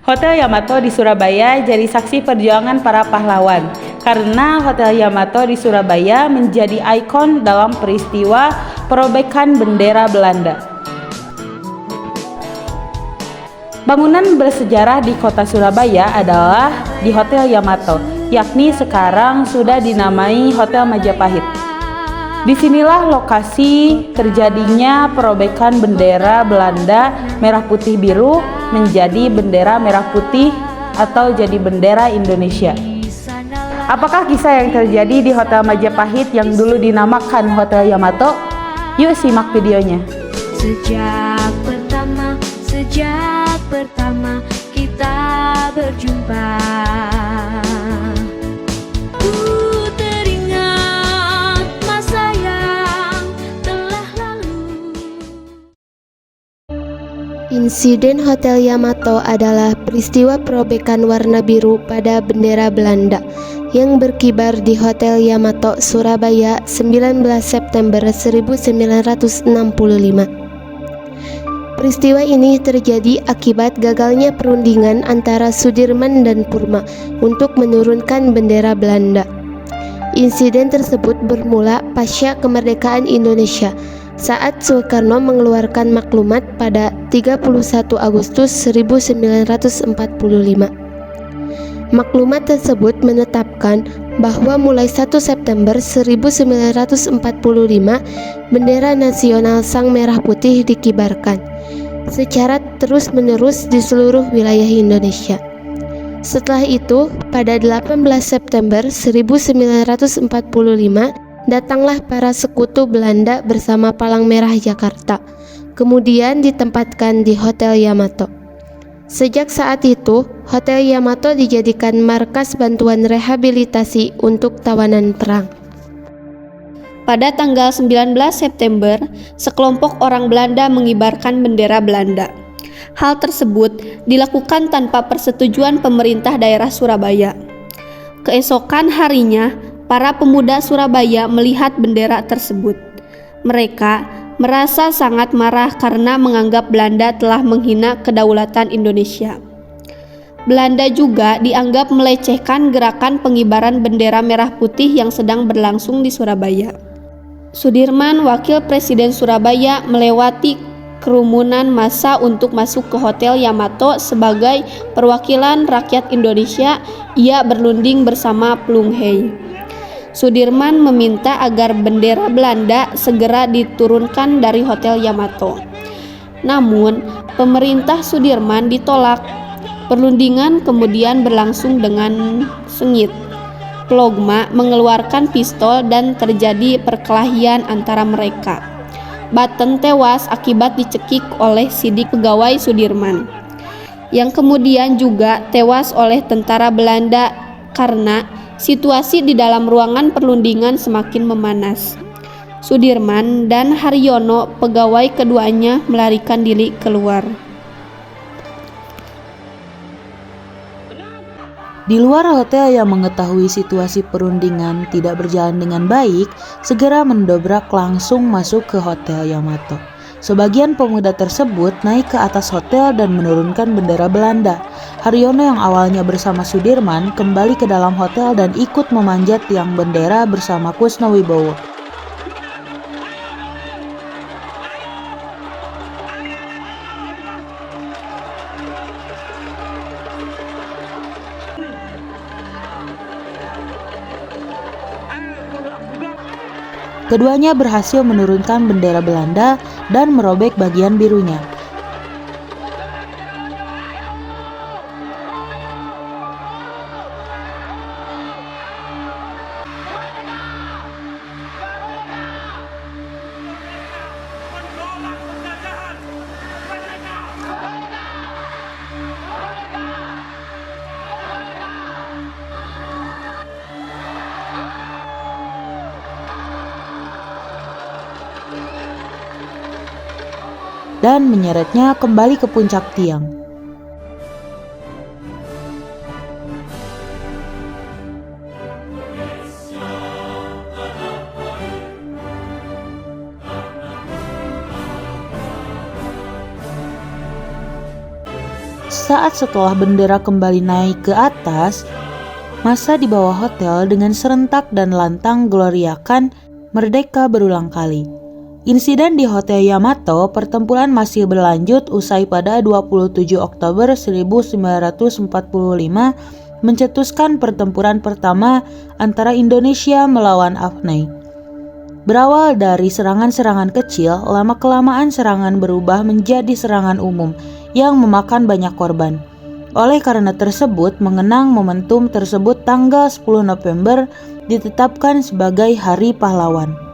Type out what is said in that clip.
Hotel Yamato di Surabaya jadi saksi perjuangan para pahlawan karena Hotel Yamato di Surabaya menjadi ikon dalam peristiwa perobekan bendera Belanda. Bangunan bersejarah di kota Surabaya adalah di Hotel Yamato, yakni sekarang sudah dinamai Hotel Majapahit. Disinilah lokasi terjadinya perobekan bendera Belanda merah putih biru menjadi bendera merah putih atau jadi bendera Indonesia. Apakah kisah yang terjadi di Hotel Majapahit yang dulu dinamakan Hotel Yamato? Yuk simak videonya. Sejak pertama kita berjumpa, ku teringat masa yang telah lalu. Insiden Hotel Yamato adalah peristiwa perobekan warna biru pada bendera Belanda yang berkibar di Hotel Yamato, Surabaya, 19 September 1965. Peristiwa ini terjadi akibat gagalnya perundingan antara Sudirman dan Purma untuk menurunkan bendera Belanda. Insiden tersebut bermula pasca kemerdekaan Indonesia saat Soekarno mengeluarkan maklumat pada 31 Agustus 1945. Maklumat tersebut menetapkan bahwa mulai 1 September 1945 bendera nasional Sang Merah Putih dikibarkan secara terus-menerus di seluruh wilayah Indonesia. Setelah itu, pada 18 September 1945, datanglah para sekutu Belanda bersama Palang Merah Jakarta, kemudian ditempatkan di Hotel Yamato. Sejak saat itu, Hotel Yamato dijadikan markas bantuan rehabilitasi untuk tawanan perang. Pada tanggal 19 September, sekelompok orang Belanda mengibarkan bendera Belanda. Hal tersebut dilakukan tanpa persetujuan pemerintah daerah Surabaya. Keesokan harinya, para pemuda Surabaya melihat bendera tersebut. Mereka merasa sangat marah karena menganggap Belanda telah menghina kedaulatan Indonesia. Belanda juga dianggap melecehkan gerakan pengibaran bendera merah putih yang sedang berlangsung di Surabaya. Sudirman, wakil presiden Surabaya, melewati kerumunan massa untuk masuk ke Hotel Yamato sebagai perwakilan rakyat Indonesia. Ia berunding bersama Plung Hei. Sudirman meminta agar bendera Belanda segera diturunkan dari Hotel Yamato. Namun, pemerintah Sudirman ditolak. Perundingan kemudian berlangsung dengan sengit. Plogma mengeluarkan pistol dan terjadi perkelahian antara mereka. Baten tewas akibat dicekik oleh sidik pegawai Sudirman, yang kemudian juga tewas oleh tentara Belanda karena situasi di dalam ruangan perundingan semakin memanas. Sudirman dan Haryono, pegawai keduanya, melarikan diri keluar. Di luar hotel yang mengetahui situasi perundingan tidak berjalan dengan baik, segera mendobrak langsung masuk ke Hotel Yamato. Sebagian pemuda tersebut naik ke atas hotel dan menurunkan bendera Belanda. Haryono yang awalnya bersama Sudirman kembali ke dalam hotel dan ikut memanjat tiang bendera bersama Kusno Wibowo. Keduanya berhasil menurunkan bendera Belanda dan merobek bagian birunya. Dan menyeretnya kembali ke puncak tiang. Sesaat setelah bendera kembali naik ke atas, massa di bawah hotel dengan serentak dan lantang gloriakan merdeka berulang kali. Insiden di Hotel Yamato, pertempuran masih berlanjut usai pada 27 Oktober 1945 mencetuskan pertempuran pertama antara Indonesia melawan Afnai. Berawal dari serangan-serangan kecil, lama-kelamaan serangan berubah menjadi serangan umum yang memakan banyak korban. Oleh karena tersebut, mengenang momentum tersebut tanggal 10 November ditetapkan sebagai Hari Pahlawan.